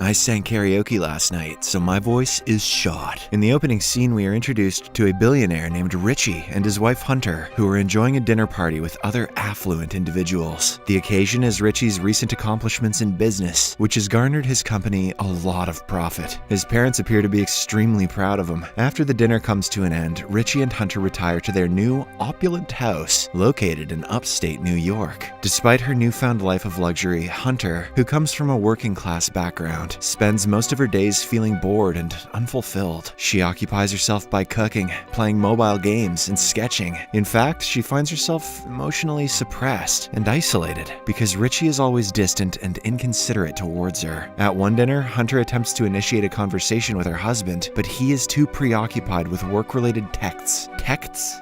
I sang karaoke last night, so my voice is shot. In the opening scene, we are introduced to a billionaire named Richie and his wife Hunter, who are enjoying a dinner party with other affluent individuals. The occasion is Richie's recent accomplishments in business, which has garnered his company a lot of profit. His parents appear to be extremely proud of him. After the dinner comes to an end, Richie and Hunter retire to their new, opulent house located in upstate New York. Despite her newfound life of luxury, Hunter, who comes from a working-class background, spends most of her days feeling bored and unfulfilled. She occupies herself by cooking, playing mobile games, and sketching. In fact, she finds herself emotionally suppressed and isolated because Richie is always distant and inconsiderate towards her. At one dinner, Hunter attempts to initiate a conversation with her husband, but he is too preoccupied with work-related texts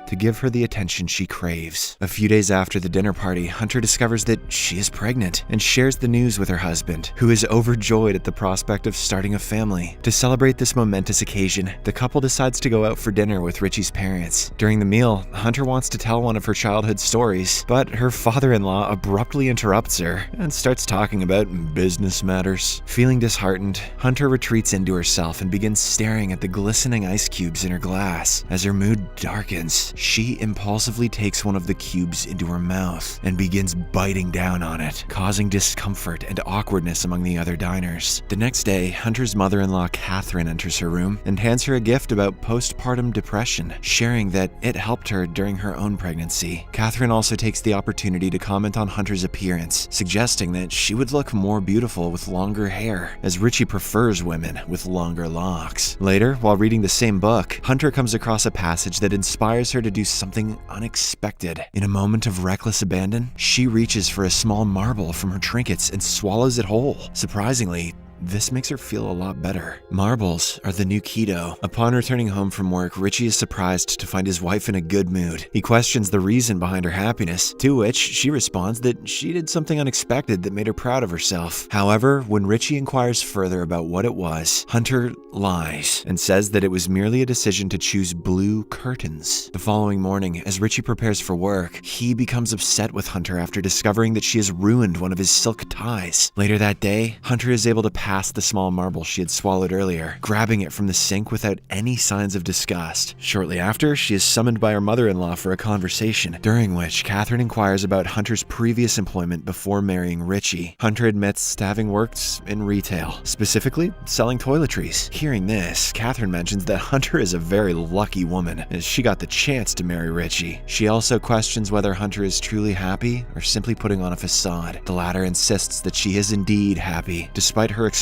to give her the attention she craves. A few days after the dinner party, Hunter discovers that she is pregnant and shares the news with her husband, who is overjoyed at the prospect of starting a family. To celebrate this momentous occasion, the couple decides to go out for dinner with Richie's parents. During the meal, Hunter wants to tell one of her childhood stories, but her father-in-law abruptly interrupts her and starts talking about business matters. Feeling disheartened, Hunter retreats into herself and begins staring at the glistening ice cubes in her glass. As her mood darkens, she impulsively takes one of the cubes into her mouth and begins biting down on it, causing discomfort and awkwardness among the other diners. The next day, Hunter's mother-in-law Catherine enters her room and hands her a gift about postpartum depression, sharing that it helped her during her own pregnancy. Catherine also takes the opportunity to comment on Hunter's appearance, suggesting that she would look more beautiful with longer hair, as Richie prefers women with longer locks. Later, while reading the same book, Hunter comes across a passage that inspires her to do something unexpected. In a moment of reckless abandon, she reaches for a small marble from her trinkets and swallows it whole. Surprisingly, this makes her feel a lot better. Marbles are the new keto. Upon returning home from work, Richie is surprised to find his wife in a good mood. He questions the reason behind her happiness, to which she responds that she did something unexpected that made her proud of herself. However, when Richie inquires further about what it was, Hunter lies and says that it was merely a decision to choose blue curtains. The following morning, as Richie prepares for work, he becomes upset with Hunter after discovering that she has ruined one of his silk ties. Later that day, Hunter is able to pass the small marble she had swallowed earlier, grabbing it from the sink without any signs of disgust. Shortly after, she is summoned by her mother-in-law for a conversation, during which Catherine inquires about Hunter's previous employment before marrying Richie. Hunter admits to having worked in retail, specifically selling toiletries. Hearing this, Catherine mentions that Hunter is a very lucky woman, as she got the chance to marry Richie. She also questions whether Hunter is truly happy or simply putting on a facade. The latter insists that she is indeed happy, despite her expressions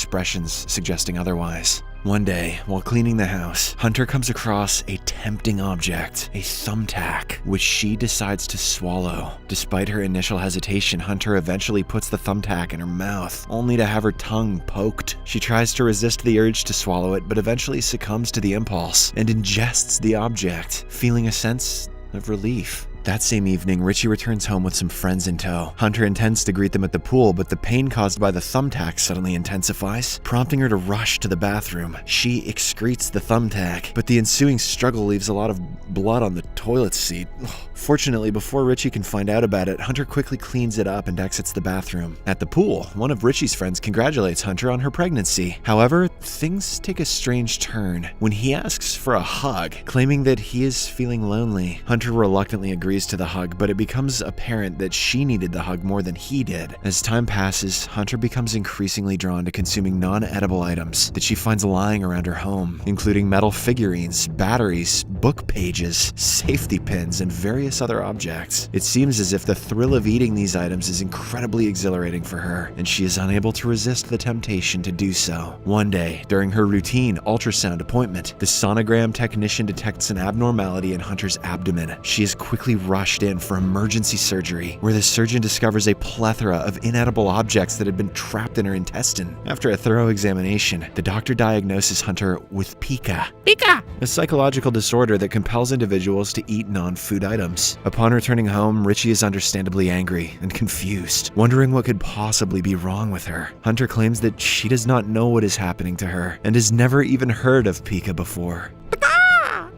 suggesting otherwise. One day, while cleaning the house, Hunter comes across a tempting object, a thumbtack, which she decides to swallow. Despite her initial hesitation, Hunter eventually puts the thumbtack in her mouth, only to have her tongue poked. She tries to resist the urge to swallow it, but eventually succumbs to the impulse and ingests the object, feeling a sense of relief. That same evening, Richie returns home with some friends in tow. Hunter intends to greet them at the pool, but the pain caused by the thumbtack suddenly intensifies, prompting her to rush to the bathroom. She excretes the thumbtack, but the ensuing struggle leaves a lot of blood on the toilet seat. Fortunately, before Richie can find out about it, Hunter quickly cleans it up and exits the bathroom. At the pool, one of Richie's friends congratulates Hunter on her pregnancy. However, things take a strange turn when he asks for a hug, claiming that he is feeling lonely. Hunter reluctantly agrees to the hug, but it becomes apparent that she needed the hug more than he did. As time passes, Hunter becomes increasingly drawn to consuming non-edible items that she finds lying around her home, including metal figurines, batteries, book pages, safety pins, and various other objects. It seems as if the thrill of eating these items is incredibly exhilarating for her, and she is unable to resist the temptation to do so. One day, during her routine ultrasound appointment, the sonogram technician detects an abnormality in Hunter's abdomen. She is quickly rushed in for emergency surgery, where the surgeon discovers a plethora of inedible objects that had been trapped in her intestine. After a thorough examination, the doctor diagnoses Hunter with pica, a psychological disorder that compels individuals to eat non-food items. Upon returning home, Richie is understandably angry and confused, wondering what could possibly be wrong with her. Hunter claims that she does not know what is happening to her and has never even heard of pica before.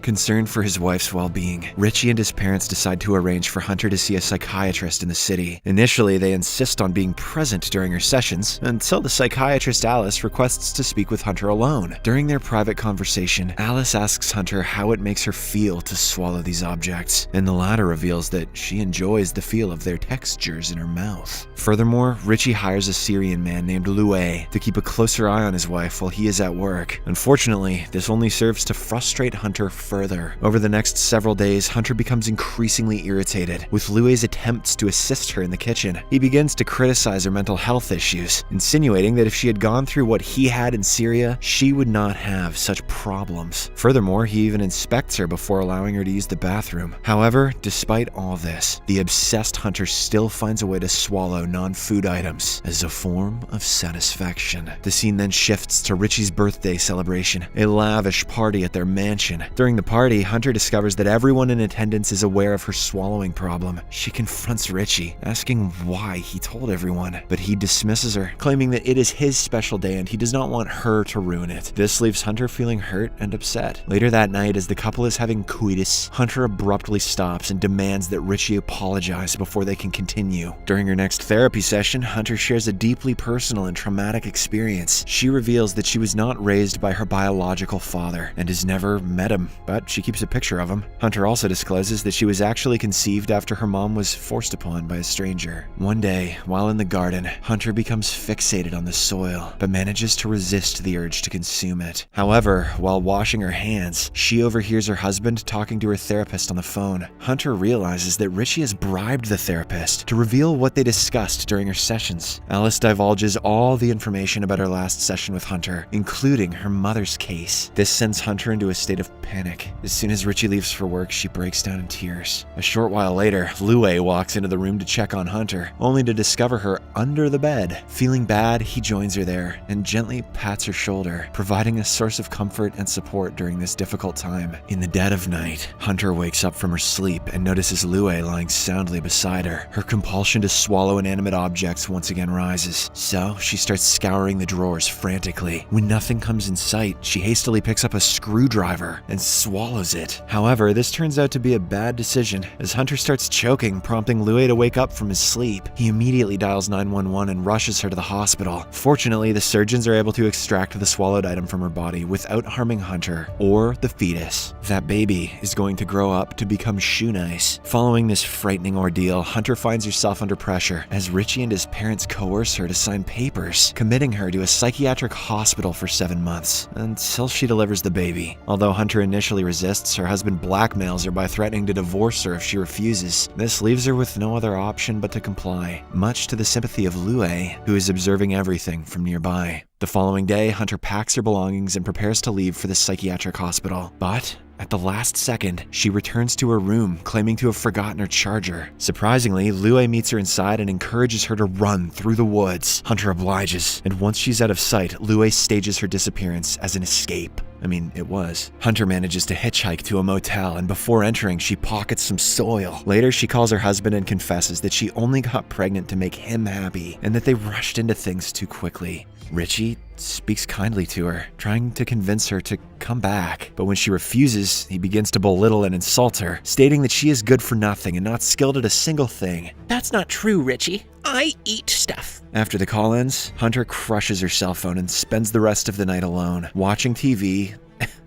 Concerned for his wife's well-being, Richie and his parents decide to arrange for Hunter to see a psychiatrist in the city. Initially, they insist on being present during her sessions, until the psychiatrist Alice requests to speak with Hunter alone. During their private conversation, Alice asks Hunter how it makes her feel to swallow these objects, and the latter reveals that she enjoys the feel of their textures in her mouth. Furthermore, Richie hires a Syrian man named Loué to keep a closer eye on his wife while he is at work. Unfortunately, this only serves to frustrate Hunter further. Over the next several days, Hunter becomes increasingly irritated with Loué's attempts to assist her in the kitchen. He begins to criticize her mental health issues, insinuating that if she had gone through what he had in Syria, she would not have such problems. Furthermore, he even inspects her before allowing her to use the bathroom. However, despite all this, the obsessed Hunter still finds a way to swallow non-food items as a form of satisfaction. The scene then shifts to Richie's birthday celebration, a lavish party at their mansion. During the party, Hunter discovers that everyone in attendance is aware of her swallowing problem. She confronts Richie, asking why he told everyone, but he dismisses her, claiming that it is his special day and he does not want her to ruin it. This leaves Hunter feeling hurt and upset. Later that night, as the couple is having coitus, Hunter abruptly stops and demands that Richie apologize before they can continue. During her next therapy session, Hunter shares a deeply personal and traumatic experience. She reveals that she was not raised by her biological father and has never met him, but she keeps a picture of him. Hunter also discloses that she was actually conceived after her mom was forced upon by a stranger. One day, while in the garden, Hunter becomes fixated on the soil, but manages to resist the urge to consume it. However, while washing her hands, she overhears her husband talking to her therapist on the phone. Hunter realizes that Richie has bribed the therapist to reveal what they discussed during her sessions. Alice divulges all the information about her last session with Hunter, including her mother's case. This sends Hunter into a state of panic. As soon as Richie leaves for work, she breaks down in tears. A short while later, Loué walks into the room to check on Hunter, only to discover her under the bed. Feeling bad, he joins her there and gently pats her shoulder, providing a source of comfort and support during this difficult time. In the dead of night, Hunter wakes up from her sleep and notices Loué lying soundly beside her. Her compulsion to swallow inanimate objects once again rises, so she starts scouring the drawers frantically. When nothing comes in sight, she hastily picks up a screwdriver and swallows it. However, this turns out to be a bad decision, as Hunter starts choking, prompting Loué to wake up from his sleep. He immediately dials 911 and rushes her to the hospital. Fortunately, the surgeons are able to extract the swallowed item from her body without harming Hunter or the fetus. That baby is going to grow up to become shoe nice. Following this frightening ordeal, Hunter finds herself under pressure as Richie and his parents coerce her to sign papers, committing her to a psychiatric hospital for 7 months until she delivers the baby. Although Hunter initially resists, her husband blackmails her by threatening to divorce her if she refuses. This leaves her with no other option but to comply, much to the sympathy of Loué, who is observing everything from nearby. The following day, Hunter packs her belongings and prepares to leave for the psychiatric hospital. But at the last second, she returns to her room, claiming to have forgotten her charger. Surprisingly, Loué meets her inside and encourages her to run through the woods. Hunter obliges, and once she's out of sight, Loué stages her disappearance as an escape. I mean, it was. Hunter manages to hitchhike to a motel, and before entering, she pockets some soil. Later, she calls her husband and confesses that she only got pregnant to make him happy, and that they rushed into things too quickly. Richie speaks kindly to her, trying to convince her to come back. But when she refuses, he begins to belittle and insult her, stating that she is good for nothing and not skilled at a single thing. That's not true, Richie. I eat stuff. After the call ends, Hunter crushes her cell phone and spends the rest of the night alone, watching TV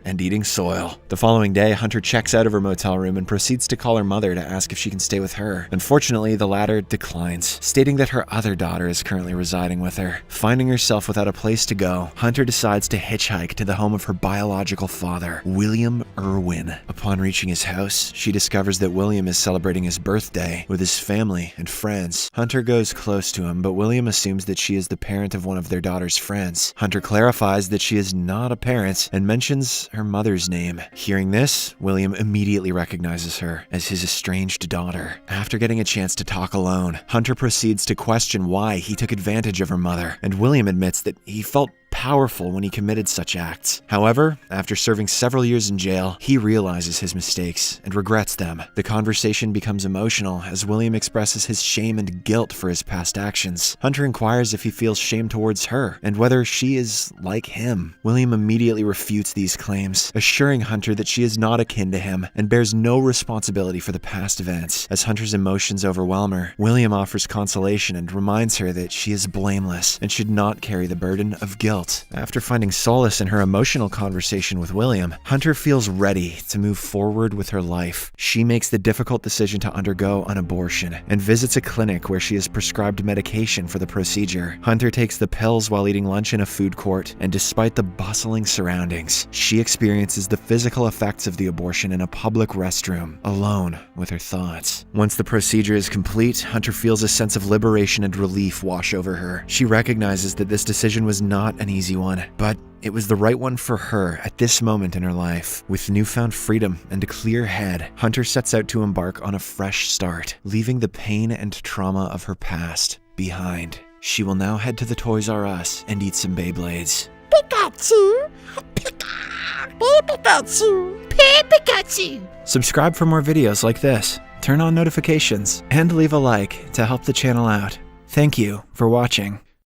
and eating soil. The following day, Hunter checks out of her motel room and proceeds to call her mother to ask if she can stay with her. Unfortunately, the latter declines, stating that her other daughter is currently residing with her. Finding herself without a place to go, Hunter decides to hitchhike to the home of her biological father, William Irwin. Upon reaching his house, she discovers that William is celebrating his birthday with his family and friends. Hunter goes close to him, but William assumes that she is the parent of one of their daughter's friends. Hunter clarifies that she is not a parent and mentions her mother's name. Hearing this, William immediately recognizes her as his estranged daughter. After getting a chance to talk alone, Hunter proceeds to question why he took advantage of her mother, and William admits that he felt powerful when he committed such acts. However, after serving several years in jail, he realizes his mistakes and regrets them. The conversation becomes emotional as William expresses his shame and guilt for his past actions. Hunter inquires if he feels shame towards her and whether she is like him. William immediately refutes these claims, assuring Hunter that she is not akin to him and bears no responsibility for the past events. As Hunter's emotions overwhelm her, William offers consolation and reminds her that she is blameless and should not carry the burden of guilt. After finding solace in her emotional conversation with William, Hunter feels ready to move forward with her life. She makes the difficult decision to undergo an abortion and visits a clinic where she is prescribed medication for the procedure. Hunter takes the pills while eating lunch in a food court, and despite the bustling surroundings, she experiences the physical effects of the abortion in a public restroom, alone with her thoughts. Once the procedure is complete, Hunter feels a sense of liberation and relief wash over her. She recognizes that this decision was not an easy one, but it was the right one for her at this moment in her life. With newfound freedom and a clear head, Hunter sets out to embark on a fresh start, leaving the pain and trauma of her past behind. She will now head to the Toys R Us and eat some Beyblades. Pikachu! Pikachu! Pikachu! Subscribe for more videos like this, turn on notifications, and leave a like to help the channel out. Thank you for watching.